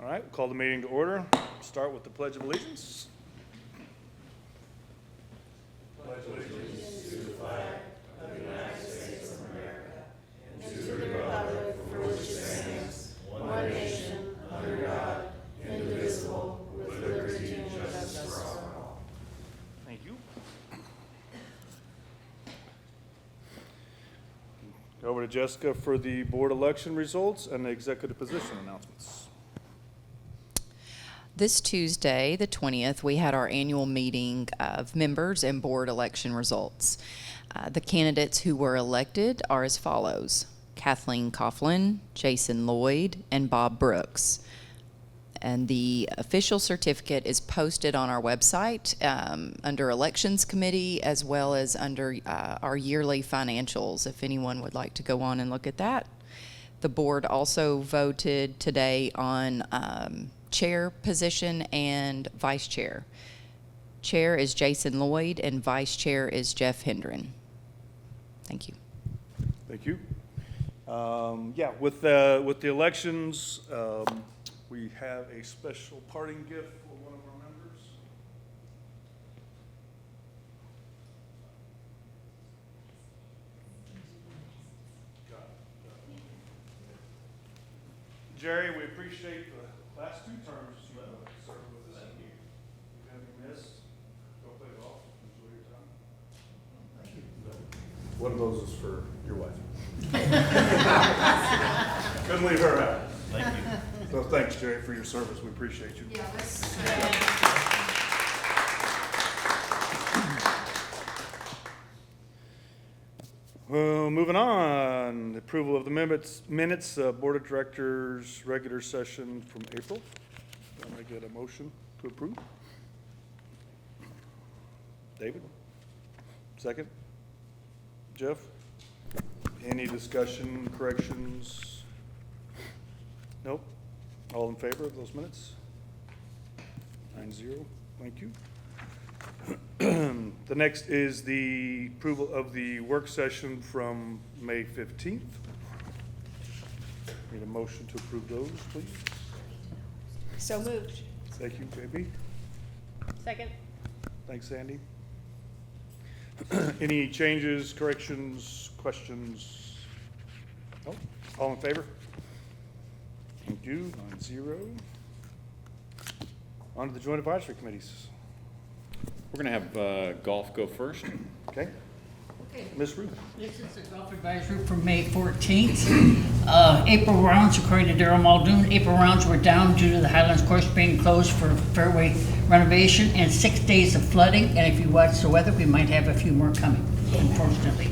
All right, we'll call the meeting to order. Start with the Pledge of Allegiance. Pledge allegiance to the flag of the United States of America and to the republic for which it stands, one nation, under God, indivisible, with liberty and justice for all. Thank you. Go over to Jessica for the board election results and the executive position announcements. This Tuesday, the 20th, we had our annual meeting of members and board election results. The candidates who were elected are as follows: Kathleen Coughlin, Jason Lloyd, and Bob Brooks. And the official certificate is posted on our website under Elections Committee, as well as under our yearly financials, if anyone would like to go on and look at that. The board also voted today on chair position and vice chair. Chair is Jason Lloyd and vice chair is Jeff Hendren. Thank you. Thank you. With the elections, we have a special parting gift for one of our members. Jerry, we appreciate the last 2 terms you served with us. Thank you. You're going to be missed. Go play golf. Enjoy your time. Thank you. One of those is for your wife. Couldn't leave her out. Thank you. So thanks, Jerry, for your service. We appreciate you. Yeah, let's Well, moving on, approval of the minutes, Board of Directors regular session from April. I'm going to get a motion to approve. David? Second? Jeff? Any discussion, corrections? Nope. All in favor of those minutes? 9-0. Thank you. The next is the approval of the work session from May 15th. Need a motion to approve those, please. So moved. Thank you, JB. Second. Thanks, Sandy. Any changes, corrections, questions? No? All in favor? Thank you. 9-0. On to the joint advisory committees. We're going to have golf go first. Okay. Okay, Ms. Ruth. this is the golf advisory from May 14th. April rounds, according to Daryl Muldoon, April rounds were down due to the Highlands course being closed for fairway renovation and 6 days of flooding. And if you watch the weather, we might have a few more coming, unfortunately.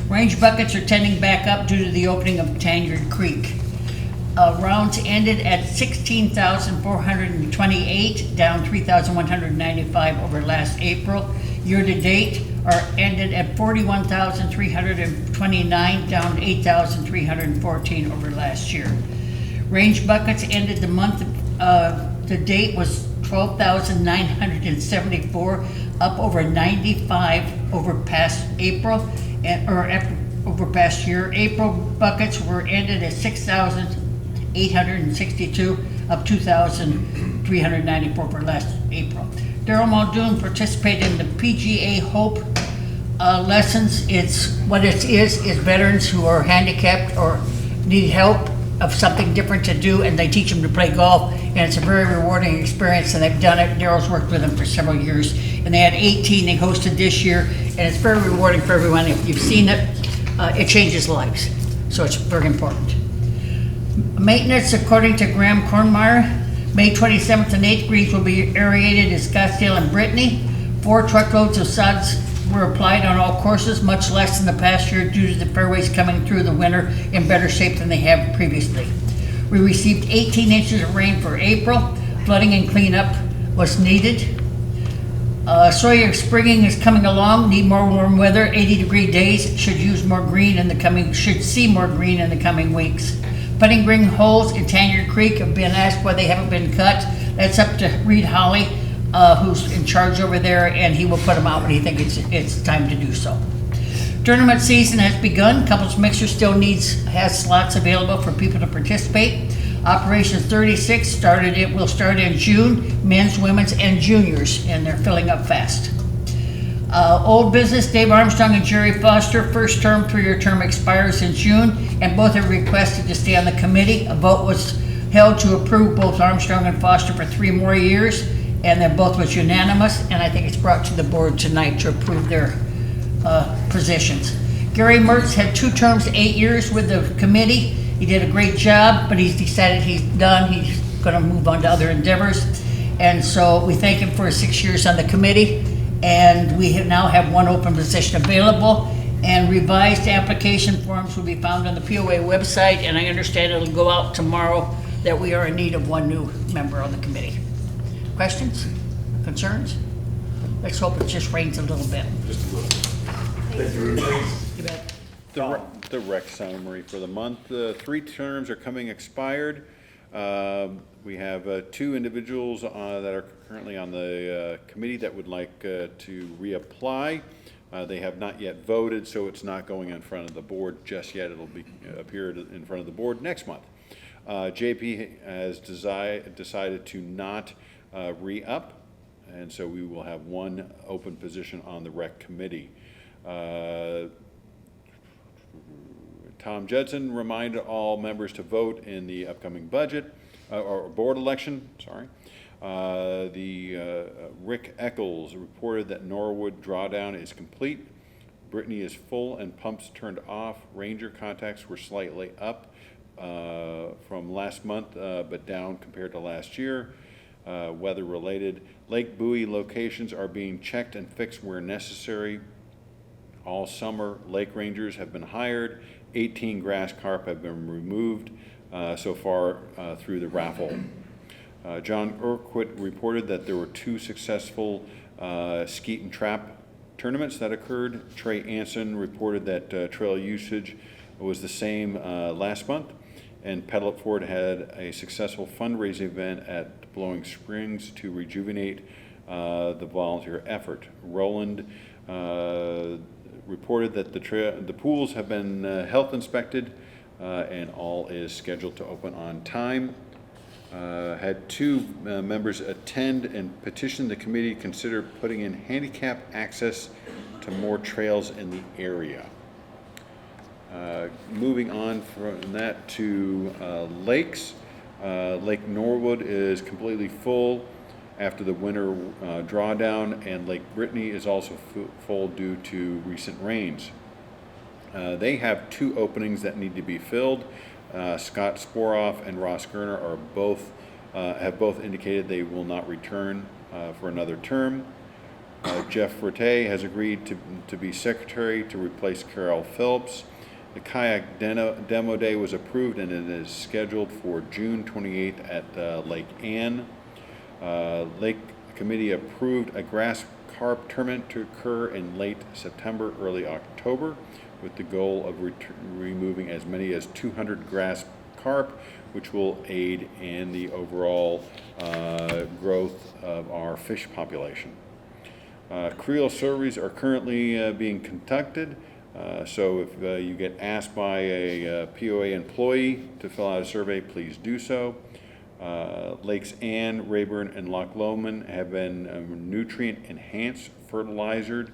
Range buckets are tending back up due to the opening of Tanyard Creek. Rounds ended at 16,428, down 3,195 over last April. Year to date are ended at 41,329, down 8,314 over last year. Range buckets ended the month to date was 12,974, up over 95 over past April over past year. April buckets were ended at 6,862, up 2,394 for last April. Daryl Muldoon participated in the PGA Hope lessons. What it is veterans who are handicapped or need help of something different to do, and they teach them to play golf, and it's a very rewarding experience, and they've done it. Daryl's worked with them for several years, and they had 18 they hosted this year, and it's very rewarding for everyone. If you've seen it, it changes lives, so it's very important. Maintenance, according to Graham Kornmeyer, May 27th and 8th, greens will be aerated in Scottsdale and Brittany. 4 truckloads of sods were applied on all courses, much less than the past year due to the fairways coming through the winter in better shape than they have previously. We received 18 inches of rain for April. Flooding and cleanup was needed. Sawyer springing is coming along, need more warm weather, 80-degree days, should see more green in the coming weeks. Putting green holes in Tanyard Creek have been asked why they haven't been cut. That's up to Reed Holly, who's in charge over there, and he will put them out when he thinks it's time to do so. Tournament season has begun. Couples Mixer still has slots available for people to participate. Operations 36 will start in June, men's, women's, and juniors, and they're filling up fast. Old business, Dave Armstrong and Jerry Foster, first term, 3-year term expires in June, and both have requested to stay on the committee. A vote was held to approve both Armstrong and Foster for 3 more years, and then both was unanimous, and I think it's brought to the board tonight to approve their positions. Gary Mertz had 2 terms, 8 years with the committee. He did a great job, but he's decided he's done. He's gonna move on to other endeavors. And so we thank him for his 6 years on the committee. And we now have 1 open position available. And revised application forms will be found on the POA website. And I understand it'll go out tomorrow that we are in need of 1 new member on the committee. Questions? Concerns? Let's hope it just rains a little bit. You bet. The rec summary for the month. 3 terms are coming expired. We have 2 individuals that are currently on the committee that would like to reapply. They have not yet voted, so it's not going in front of the board just yet. It'll be appear in front of the board next month. JP has decided to not re-up, and so we will have 1 open position on the rec committee. Tom Judson reminded all members to vote in the upcoming budget, or board election, sorry. Rick Eccles reported that Norwood drawdown is complete. Brittany is full and pumps turned off. Ranger contacts were slightly up from last month, but down compared to last year. Weather related. Lake Bowie locations are being checked and fixed where necessary. All summer, lake rangers have been hired. 18 grass carp have been removed so far through the raffle. John Urquhart reported that there were 2 successful skeet and trap tournaments that occurred. Trey Anson reported that trail usage was the same last month. And Petalip Ford had a successful fundraising event at Blowing Springs to rejuvenate the volunteer effort. Roland reported that the pools have been health inspected and all is scheduled to open on time. Had 2 members attend and petition the committee to consider putting in handicap access to more trails in the area. Moving on from that to lakes. Lake Norwood is completely full after the winter drawdown, and Lake Brittany is also full due to recent rains. They have 2 openings that need to be filled. Scott Sporoff and Ross Gerner are have both indicated they will not return for another term. Jeff Forte has agreed to be secretary to replace Carol Phillips. The kayak demo day was approved and it is scheduled for June 28th at Lake Ann. Lake Committee approved a grass carp tournament to occur in late September, early October, with the goal of removing as many as 200 grass carp, which will aid in the overall growth of our fish population. Creel surveys are currently being conducted. So if you get asked by a POA employee to fill out a survey, please do so. Lakes Ann, Rayburn, and Loch Lomond have been nutrient enhanced fertilizered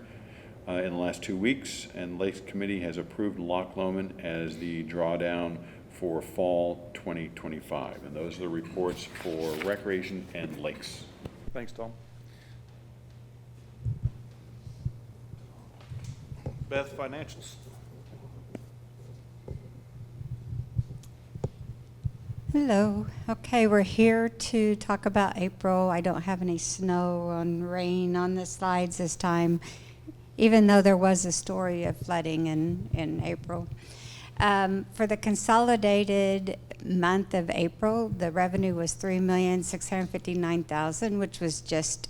in the last 2 weeks, and Lakes Committee has approved Loch Lomond as the drawdown for fall 2025. And those are the reports for recreation and lakes. Thanks, Tom. Beth, financials. Hello. Okay, we're here to talk about April. I don't have any snow and rain on the slides this time, even though there was a story of flooding in April. For the consolidated month of April, the revenue was $3,659,000, which was just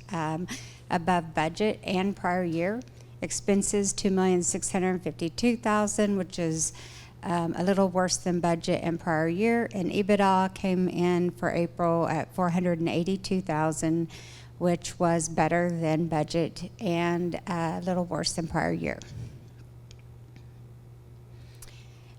above budget and prior year. Expenses, $2,652,000, which is a little worse than budget and prior year. And EBITDA came in for April at $482,000, which was better than budget and a little worse than prior year.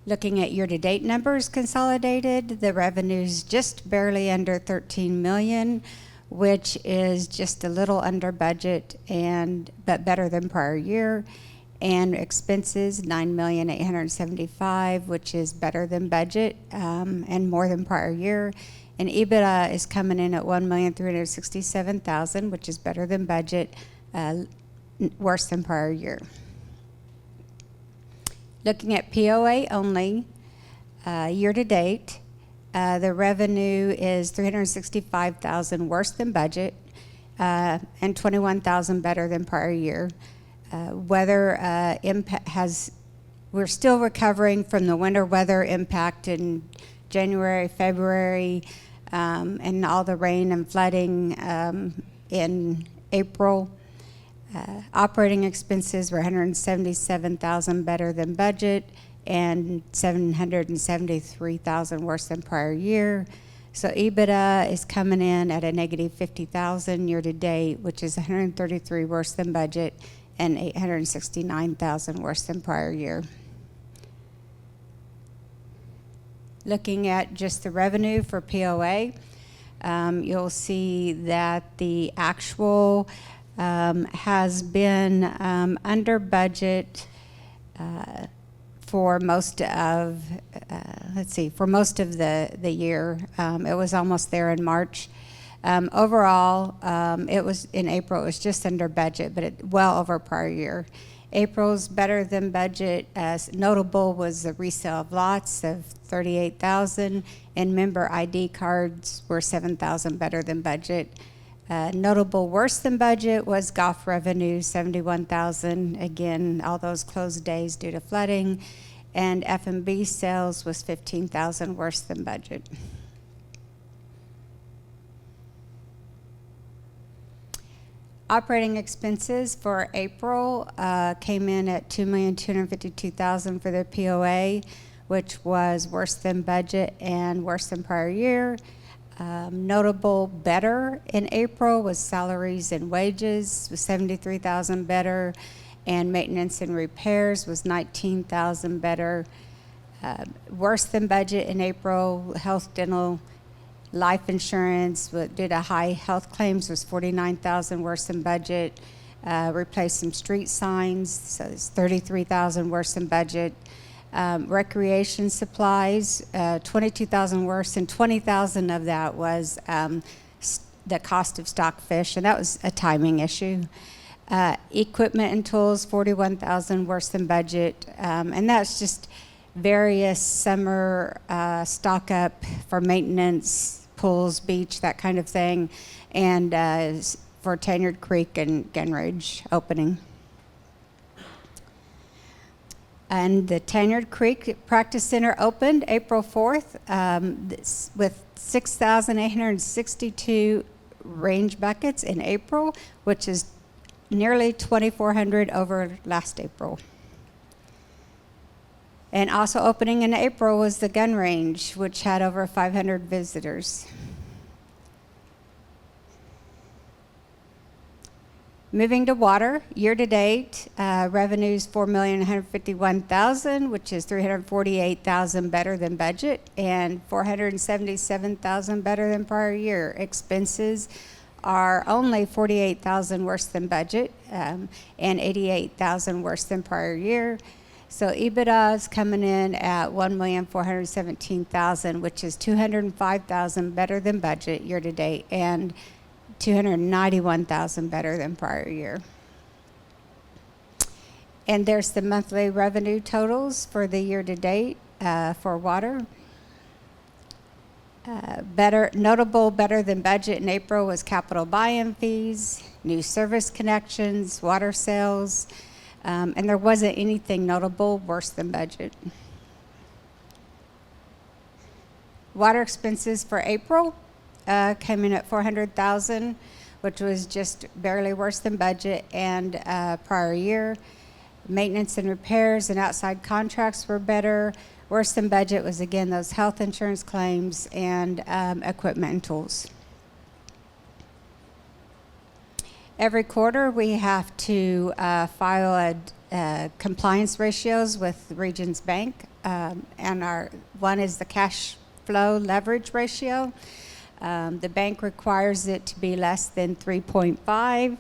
Looking at year-to-date numbers consolidated, the revenue's just barely under 13 million, which is just a little under budget but better than prior year. And expenses, 9,875,000, which is better than budget and more than prior year. And EBITDA is coming in at 1,367,000, which is better than budget, worse than prior year. Looking at POA only, year to date, the revenue is 365,000 worse than budget and 21,000 better than prior year. Weather impact we're still recovering from the winter weather impact in January, February, and all the rain and flooding in April. Operating expenses were 177,000 better than budget and 773,000 worse than prior year. So EBITDA is coming in at a negative 50,000 year to date, which is 133 worse than budget and 869,000 worse than prior year. Looking at just the revenue for POA, you'll see that the actual has been under budget for most of, the year. It was almost there in March. Overall, it was in April, it was just under budget, but well over prior year. April's better than budget. As notable was the resale of lots of 38,000, and member ID cards were 7,000 better than budget. Notable worse than budget was golf revenue, 71,000. Again, all those closed days due to flooding. And F&B sales was 15,000 worse than budget. Operating expenses for April came in at 2,252,000 for the POA, which was worse than budget and worse than prior year. Notable better in April was salaries and wages, was 73,000 better, and maintenance and repairs was 19,000 better. Worse than budget in April, health, dental, life insurance due to high health claims was 49,000 worse than budget. Replaced some street signs, so it's 33,000 worse than budget. Recreation supplies, 22,000 worse, and 20,000 of that was the cost of stockfish, and that was a timing issue. Equipment and tools, 41,000 worse than budget, and that's just various summer stock up for maintenance, pools, beach, that kind of thing, and for Tanyard Creek and Gun Ridge opening. And the Tanyard Creek Practice Center opened April 4th with 6,862 range buckets in April, which is nearly 2,400 over last April. And also opening in April was the gun range, which had over 500 visitors. Moving to water, year-to-date, revenues $4,151,000, which is $348,000 better than budget, and $477,000 better than prior year. Expenses are only $48,000 worse than budget, and $88,000 worse than prior year. So EBITDA is coming in at $1,417,000, which is $205,000 better than budget year-to-date, and $291,000 better than prior year. And there's the monthly revenue totals for the year-to-date for water. Notable better than budget in April was capital buy-in fees, new service connections, water sales, and there wasn't anything notable worse than budget. Water expenses for April came in at $400,000, which was just barely worse than budget and prior year. Maintenance and repairs and outside contracts were better. Worse than budget was, again, those health insurance claims and equipment and tools. Every quarter, we have to file compliance ratios with Regions Bank, and one is the cash flow leverage ratio. The bank requires it to be less than 3.5,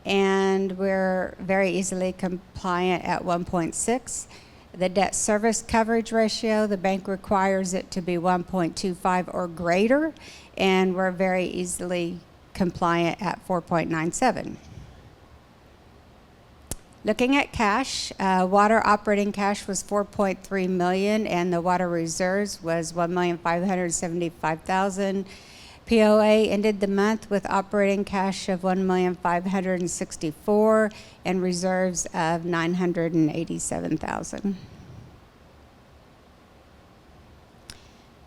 and we're very easily compliant at 1.6. The debt service coverage ratio, the bank requires it to be 1.25 or greater, and we're very easily compliant at 4.97. Looking at cash, water operating cash was $4.3 million, and the water reserves was $1,575,000. POA ended the month with operating cash of $1,564,000 and reserves of $987,000.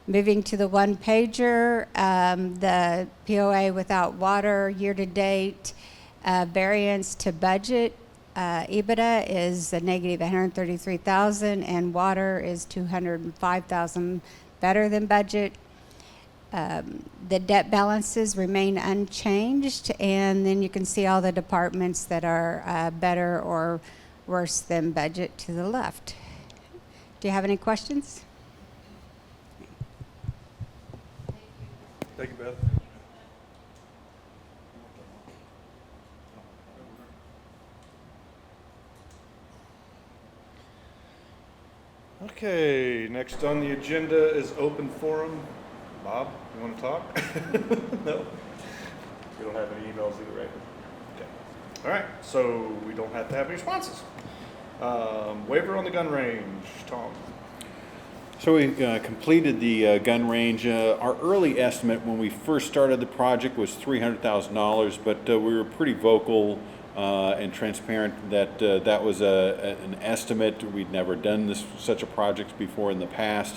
Moving to the one pager, the POA without water year-to-date variance to budget. EBITDA is a negative $133,000, and water is $205,000 better than budget. The debt balances remain unchanged, and then you can see all the departments that are better or worse than budget to the left. Do you have any questions? Thank you, Beth. Okay, next on the agenda is open forum. Bob, you want to talk? No? We don't have any emails either, right? Okay. All right, so we don't have to have any responses. Waiver on the gun range, Tom. So we completed the gun range. Our early estimate when we first started the project was $300,000, but we were pretty vocal and transparent that that was an estimate. We'd never done such a project before in the past.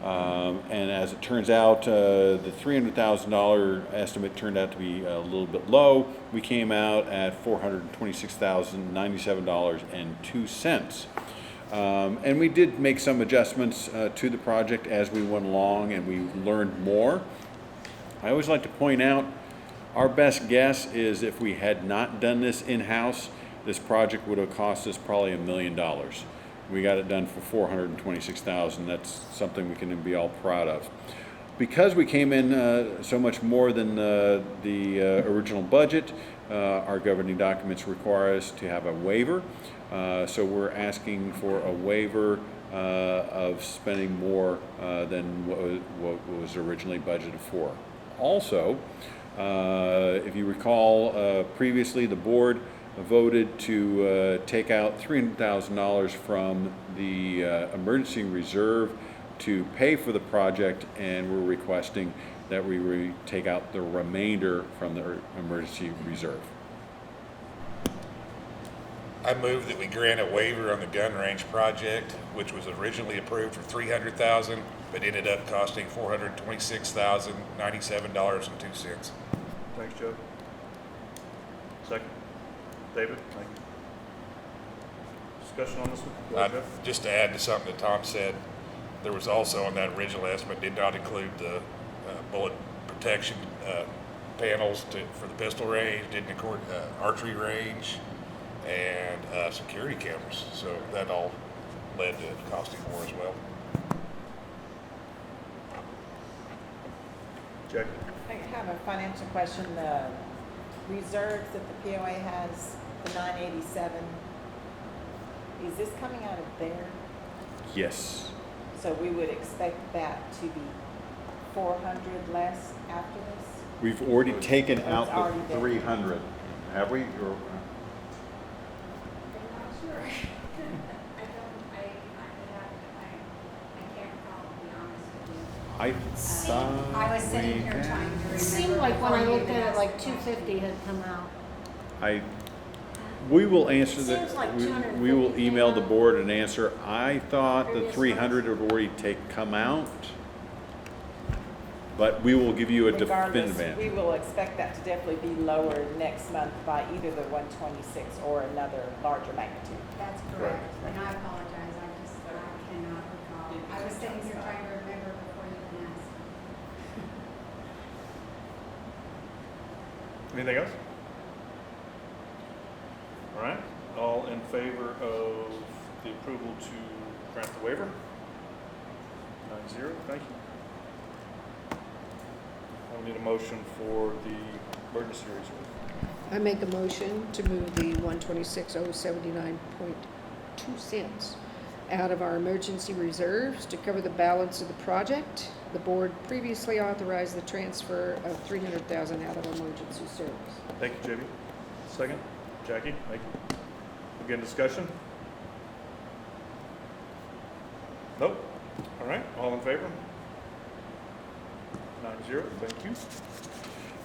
And as it turns out, the $300,000 estimate turned out to be a little bit low. We came out at $426,097.02. And we did make some adjustments to the project as we went along, and we learned more. I always like to point out our best guess is if we had not done this in-house, this project would have cost us probably $1 million. We got it done for $426,000. That's something we can be all proud of. Because we came in so much more than the original budget, our governing documents require us to have a waiver. So we're asking for a waiver of spending more than what was originally budgeted for. Also, if you recall, previously the board voted to take out $300,000 from the emergency reserve to pay for the project, and we're requesting that we take out the remainder from the emergency reserve. I move that we grant a waiver on the gun range project, which was originally approved for $300,000, but ended up costing $426,097.02. Thanks, Joe. Second. David, thank you. Discussion on this one? Go ahead, Jeff. Just to add to something that Tom said, there was also on that original estimate, did not include the bullet protection panels for the pistol range, didn't include archery range, and security cameras. So that all led to costing more as well. Jack? I have a financial question. The reserves that the POA has, the 987, is this coming out of there? Yes. So we would expect that to be 400 less after this? We've already taken It's out already the there. 300. Have we? Or, I'm not sure. I can't recall, to be honest with you. I thought I was sitting we here had. trying to remember. It seemed like when I before you looked at even it, like asked the 250 had come out. We will answer Seems like we 250 will email the came out. board and answer. I thought the Previous 300 had already come out, but we will give you a Regardless, definitive we answer. will expect that to definitely be lower next month by either the 126 or another larger magnitude. That's correct, and I apologize, I cannot recall. I was sitting here trying to remember before you even asked. Anything else? All right, all in favor favor of the approval to grant the waiver? 9-0, thank you. I'll need a motion for the emergency reserve. I make a motion to move the 126,079.2 cents out of our emergency reserves to cover the balance of the project. The board previously authorized the transfer of $300,000 out of emergency service. Thank you, JB. Second, Jackie, thank you. Again, discussion? Nope. All right, all in favor? 9-0, thank you.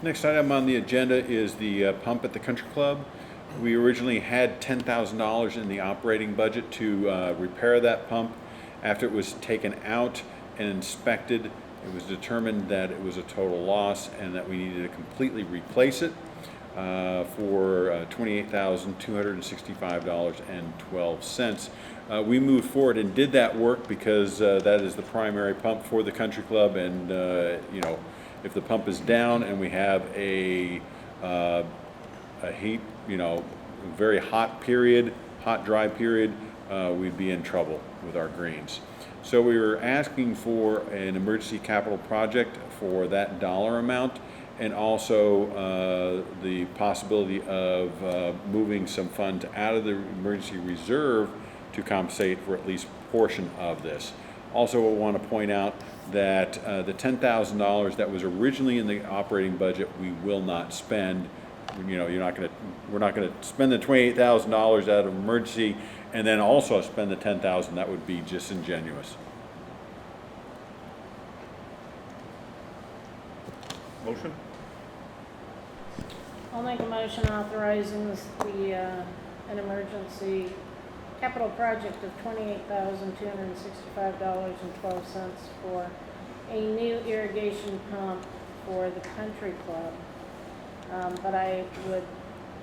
Next item on the agenda is the pump at the country club. We originally had $10,000 in the operating budget to repair that pump. After it was taken out and inspected, it was determined that it was a total loss and that we needed to completely replace it for $28,265.12. We moved forward and did that work because that is the primary pump for the country club, and you know, if the pump is down and we have a heat, you know, very hot period, hot dry period, we'd be in trouble with our greens. So we were asking for an emergency capital project for that dollar amount, and also the possibility of moving some funds out of the emergency reserve to compensate for at least a portion of this. Also, I want to point out that the $10,000 that was originally in the operating budget, we will not spend. You know, we're not going to spend the $28,000 out of emergency and then also spend the $10,000. That would be disingenuous. Motion? I'll make a motion authorizing an emergency capital project of $28,265.12 for a new irrigation pump for the country club. But I would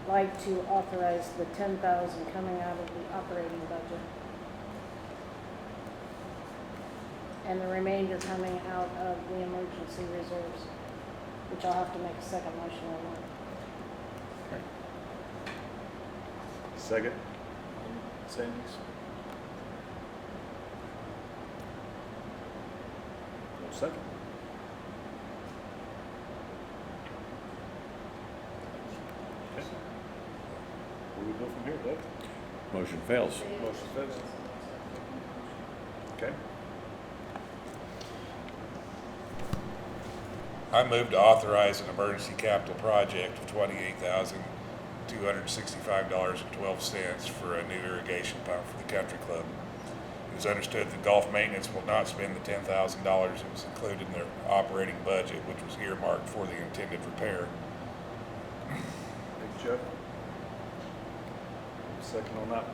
like to authorize the $10,000 coming out of the operating budget, and the remainder coming out of the emergency reserves, which I'll have to make a second motion on that. Second. Sandys? No second. Okay. Where do we go from here, Doug? Motion fails. Motion fails. Okay. I move to authorize an emergency capital project of $28,265.12 for a new irrigation pump for the country club. It was understood that golf maintenance will not spend the $10,000 that was included in their operating budget, which was earmarked for the intended repair. Thank you, Jeff. Second on that.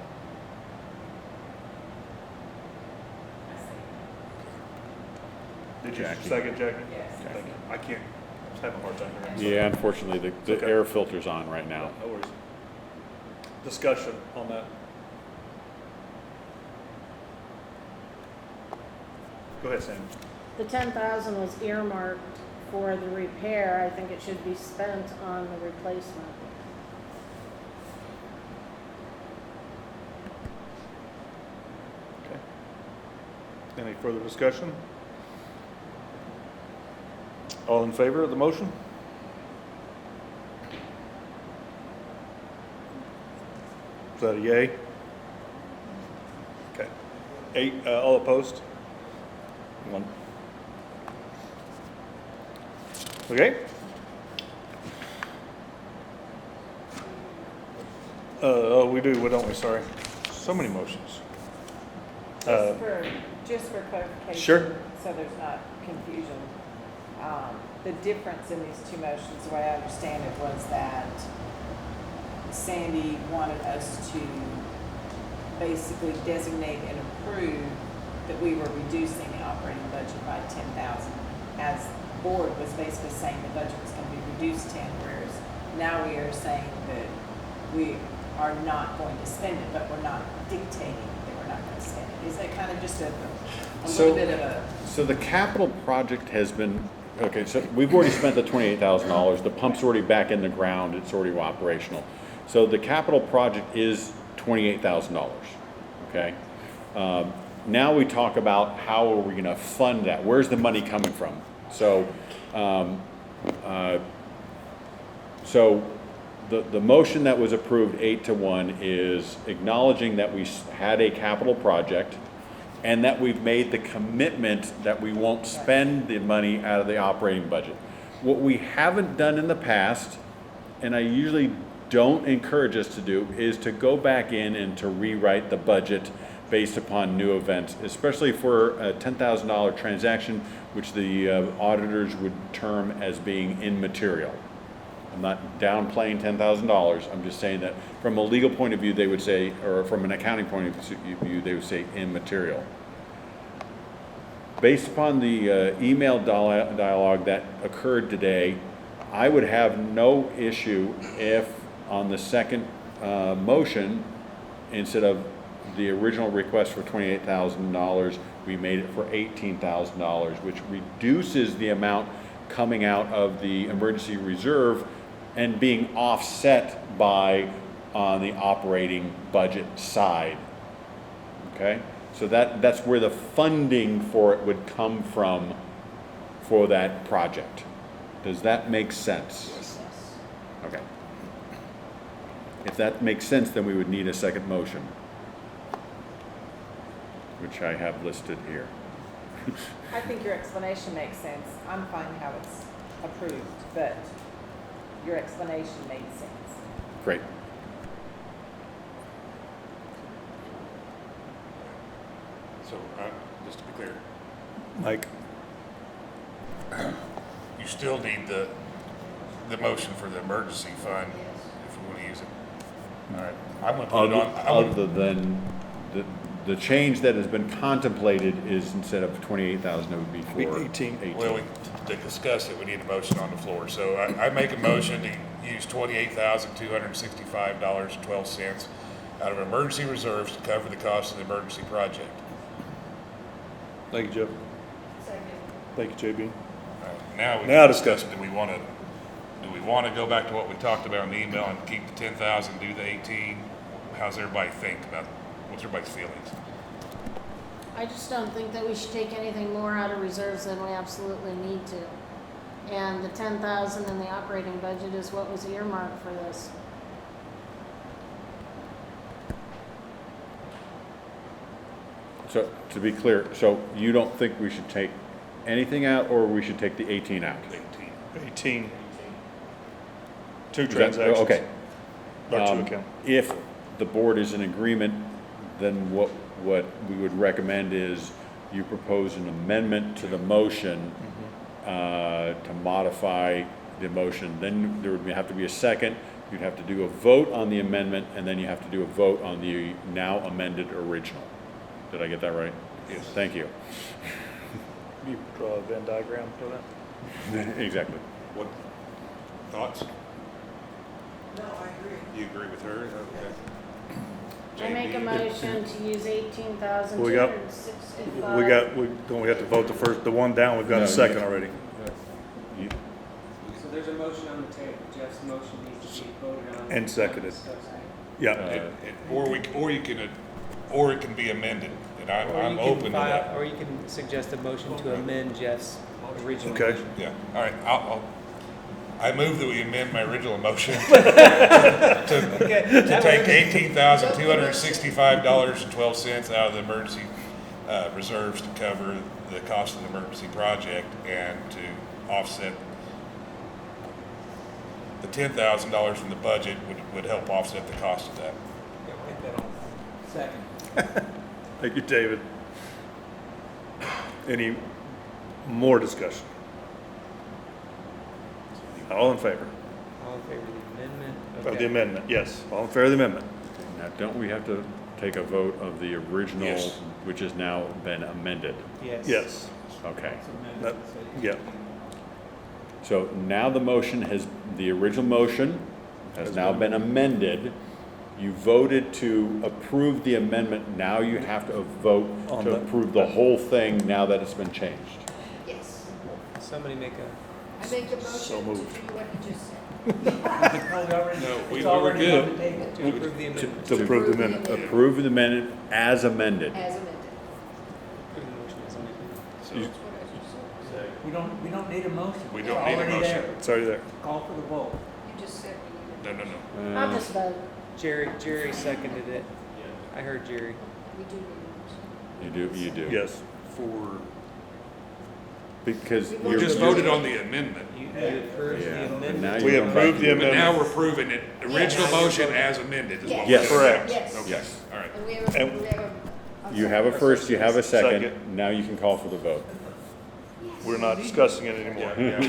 Did you Jackie. second, Jackie? Yes. Thank you. I can't, I'm just having a hard time hearing. Yeah, unfortunately, the Okay. air filter's on right now. No worries. Discussion on that. Go ahead, Sam. The $10,000 was earmarked for the repair. I think it should be spent on the replacement. Okay. Any further discussion? All in favor of the motion? Is that a yay? Okay. 8, all opposed? 1. Okay. Oh, we do, don't we? Sorry. So many motions. Just for clarification. Sure. So there's not confusion. The difference in these two motions, the way I understand it, was that Sandy wanted us to basically designate and approve that we were reducing the operating budget by 10,000. As the board was basically saying the budget was going to be reduced 10, whereas now we are saying that we are not going to spend it, but we're not dictating that we're not going to spend it. Is that kind of just a little bit of a... So the capital project has been, okay, so we've already spent the $28,000. The pump's already back in the ground. It's already operational. So the capital project is $28,000, okay? Now we talk about how are we gonna fund that? Where's the money coming from? So, the motion that was approved 8-1 is acknowledging that we had a capital project and that we've made the commitment that we won't spend the money out of the operating budget. What we haven't done in the past, and I usually don't encourage us to do, is to go back in and to rewrite the budget based upon new events, especially for a $10,000 transaction, which the auditors would term as being immaterial. I'm not downplaying $10,000. I'm just saying that from a legal point of view, they would say, or from an accounting point of view, they would say immaterial. Based upon the email dialogue that occurred today, I would have no issue if on the second motion, instead of the original request for $28,000, we made it for $18,000, which reduces the amount coming out of the emergency reserve and being offset by on the operating budget side. Okay, so that's where the funding for it would come from for that project. Does that make sense? Okay. If that makes sense, then we would need a second motion, which I have listed here. I think your explanation makes sense. I'm fine how it's approved, but your explanation made sense. Great. So, just to be clear, Mike? you still need the motion for the emergency fund if we want to use it. All right, I'm gonna put it on. Other than the change that has been contemplated is instead of 28,000, it would be for 18. Well, to discuss it, we need a motion on the floor. So I make a motion to use $28,265.12 out of emergency reserves to cover the cost of the emergency project. Thank you, Jeff. Thank you, JB. All right, now we Now can discuss. discuss, do we want to go back to what we talked about in the email and keep the 10,000, do the 18? How's everybody think about, what's everybody's feelings? I just don't think that we should take anything more out of reserves than we absolutely need to. And the 10,000 in the operating budget is what was earmarked for this. So to be clear, so you don't think we should take anything out, or we should take the 18 out? 18. Two Is that- transactions. Okay. Or two accounts. If the board is in agreement, then what we would recommend is you propose an amendment to the motion to modify the motion. Then there would have to be a second. You'd have to do a vote on the amendment, and then you have to do a vote on the now amended original. Did I get that right? Yes. Thank you. You draw a Venn diagram for that? Exactly. What, thoughts? No, I agree. You agree with her? Okay. I make a motion to use We got- 18,265. Don't we have to vote the one down? We've got No, a second you- already. You- So there's a motion on the table. Jeff's motion needs to be voted on. And seconded. Yeah. Or it can be amended, and Or I'm you can open to file- that. Or you can suggest a motion to amend Jeff's original Okay. motion. Yeah, all right, I move that we amend my original motion to take $18,265.12 out of the emergency reserves to cover the cost of the emergency project and to offset the $10,000 from the budget would help offset the cost of that. Yeah, we'll get that on. Second. Thank you, David. Any more discussion? All in favor All in favor of the amendment? of the Okay. amendment? Yes. All in favor of the amendment? Now, don't we have to take a vote of the original, Yes. which has now been amended? Yes. Yes. Okay. That- Yeah. So now the original motion has now been amended. You voted to approve the amendment. Now you have to vote On to the- approve the whole thing now that it's been changed. Yes. Somebody make a, I make a So motion to moved. do what you just said. No, we It's were already good. on the table. To approve the amendment. To approve the amendment. Approve the amendment as amended. As amended. Approve the motion as amended. So, That's what I just said. We don't need a motion. We It's don't need a already motion. there. It's already there. Call for the vote. You just said we needed. no. I'll just vote. Jerry seconded it. I heard Jerry. We do need a motion. You do. Yes. For, Because we you're. just voted on the amendment, You approved Yeah, the but amendment. now We you're going back approved to the but now amendment. we're proving it, original motion as amended is what we're Yes. doing. Correct. Yes. Okay, Yes. all right. And we have And- a. You have a first, you have a second, Second. now you can call for the vote. We're not discussing it anymore. Yeah.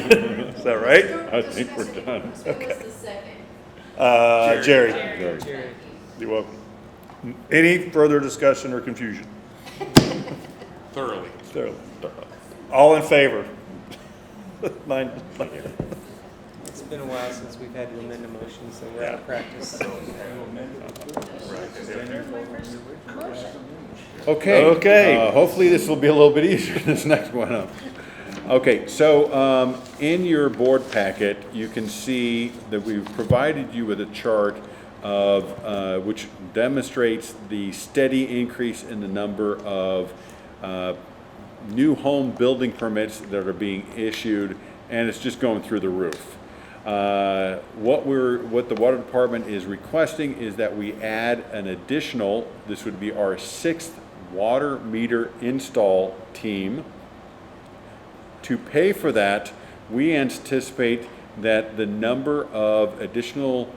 Is that right? I think we're done. Who was the second? Jerry. Very- Jerry. You're welcome. Any further discussion or confusion? Thoroughly. All in favor? Nine. It's been a while since we've had to amend a motion, so we're out of practice. Okay. Okay. Hopefully this will be a little bit easier, this next one up. Okay, so in your board packet, you can see that we've provided you with a chart of, which demonstrates the steady increase in the number of new home building permits that are being issued, and it's just going through the roof. What the water department is requesting is that we add an additional, this would be our 6th water meter install team. To pay for that, we anticipate that the number of additional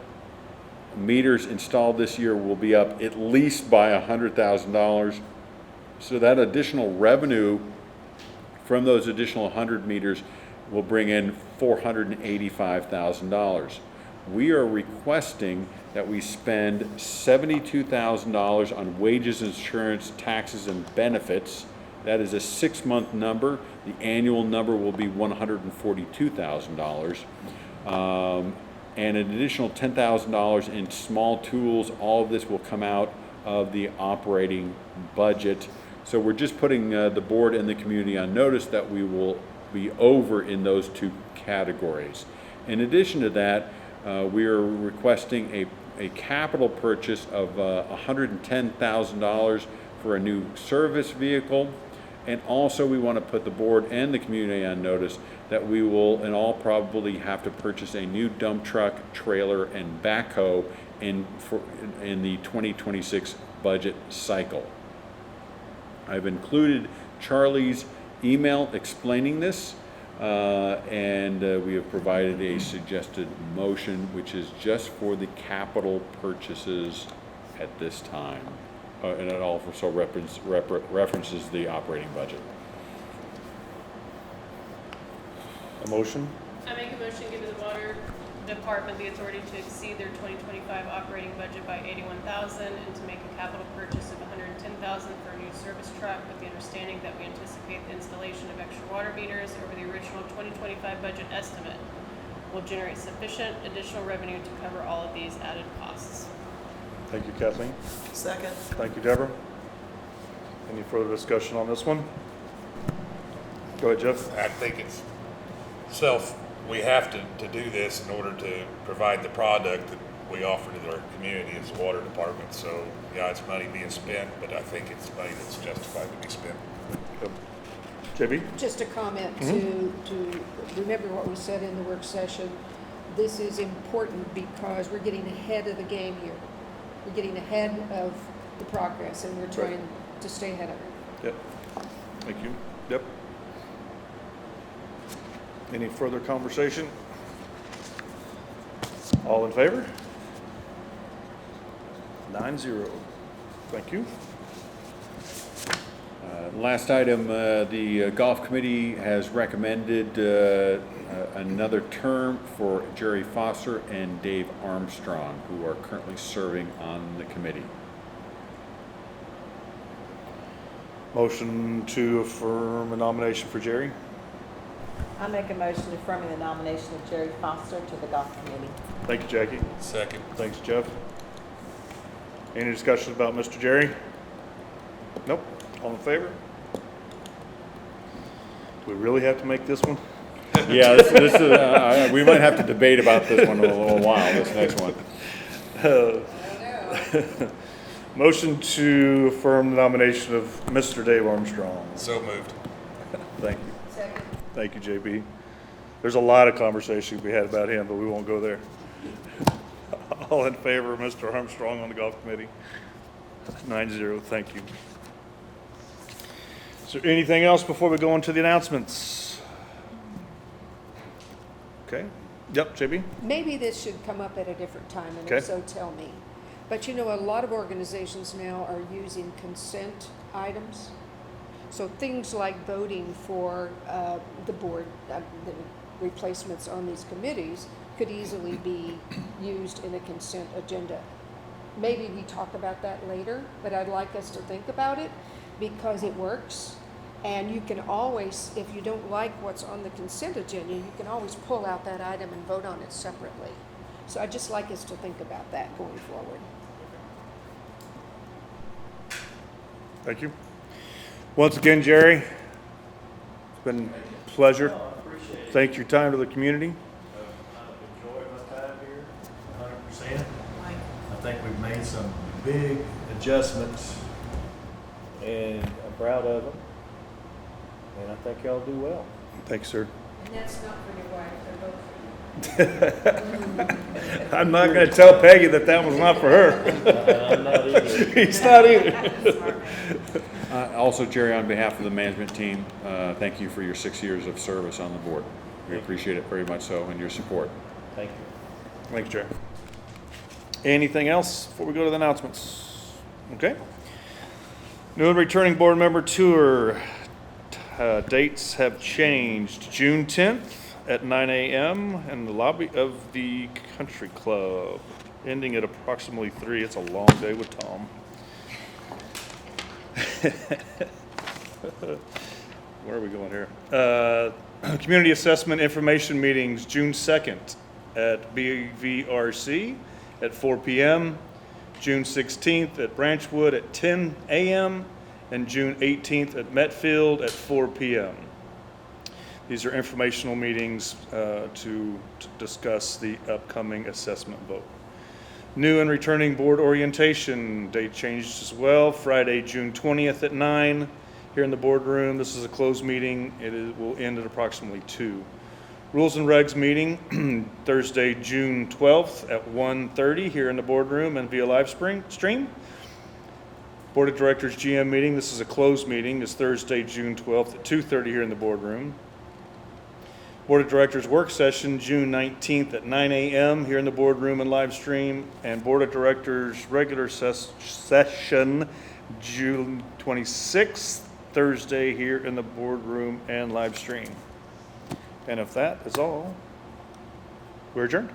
meters installed this year will be up at least by $100,000. So that additional revenue from those additional 100 meters will bring in $485,000. We are requesting that we spend $72,000 on wages, insurance, taxes, and benefits. That is a 6-month number. The annual number will be $142,000. And an additional $10,000 in small tools. All of this will come out of the operating budget. So we're just putting the board and the community on notice that we will be over in those two categories. In addition to that, we are requesting a capital purchase of $110,000 for a new service vehicle. And also we want to put the board and the community on notice that we will in all probability have to purchase a new dump truck, trailer, and backhoe in the 2026 budget cycle. I've included Charlie's email explaining this, and we have provided a suggested motion, which is just for the capital purchases at this time. And it also references the operating budget. A motion? I make a motion to give the water department the authority to exceed their 2025 operating budget by $81,000 and to make a capital purchase of $110,000 for a new service truck with the understanding that we anticipate the installation of extra water meters over the original 2025 budget estimate will generate sufficient additional revenue to cover all of these added costs. Thank you, Kathleen. Second. Thank you, Deborah. Any further discussion on this one? Go ahead, Jeff. I think it's we have to do this in order to provide the product that we offer to our community as a water department. So, yeah, it's money being spent, but I think it's money that's justified to be spent. JB? Just a comment to remember what we said in the work session. This is important because we're getting ahead of the game here. We're getting ahead of the progress and we're trying to stay ahead of it. Yep. Thank you. Yep. Any further conversation? All in favor? 9-0. Thank you. Last item, the golf committee has recommended another term for Jerry Foster and Dave Armstrong, who are currently serving on the committee. Motion to affirm a nomination for Jerry. I make a motion affirming the nomination of Jerry Foster to the golf committee. Thank you, Jackie. Second. Thanks, Jeff. Any discussion about Mr. Jerry? Nope. All in favor? Do we really have to make this one? Yeah, this is, we might have to debate about this one a little while, this next one. Motion to affirm the nomination of Mr. Dave Armstrong. So moved. Thank you. Thank you, JB. There's a lot of conversation we had about him, but we won't go there. All in favor of Mr. Armstrong on the golf committee? 9-0, thank you. Is there anything else before we go into the announcements? Okay. Yep, JB? Maybe this should come up at a different time, and Okay. if so, tell me. But you know, a lot of organizations now are using consent items. So things like voting for the board, the replacements on these committees could easily be used in a consent agenda. Maybe we talk about that later, but I'd like us to think about it because it works. And you can always, if you don't like what's on the consent agenda, you can always pull out that item and vote on it separately. So I'd just like us to think about that going forward. Thank you. Once again, Jerry, it's been a pleasure. Thank your time to the community. I've enjoyed my time here 100%. I think we've made some big adjustments, and I'm proud of them. And I think y'all do well. Thanks, sir. And that's not for your wife, they're both for you. I'm not going to tell Peggy that was not for her. I'm not either. He's not either. Also, Jerry, on behalf of the management team, thank you for your 6 years of service on the board. We appreciate it very much so, and your support. Thank you. Thanks, Jerry. Anything else before we go to the announcements? Okay. New and returning board member tour. Dates have changed. June 10th at 9 a.m. in the lobby of the country club, ending at approximately 3. It's a long day with Tom. Where are we going here? Community assessment information meetings, June 2nd at BVRC at 4 p.m., June 16th at Branchwood at 10 a.m., and June 18th at Metfield at 4 p.m. These are informational meetings to discuss the upcoming assessment vote. New and returning board orientation, date changed as well, Friday, June 20th at 9 here in the boardroom. This is a closed meeting. It will end at approximately 2. Rules and Regs meeting, Thursday, June 12th at 1:30 here in the boardroom and via live stream. Board of Directors GM meeting, this is a closed meeting, is Thursday, June 12th at 2:30 here in the boardroom. Board of Directors work session, June 19th at 9 a.m. here in the boardroom and live stream. And Board of Directors regular session, June 26th, Thursday here in the boardroom and live stream. And if that is all, we're adjourned.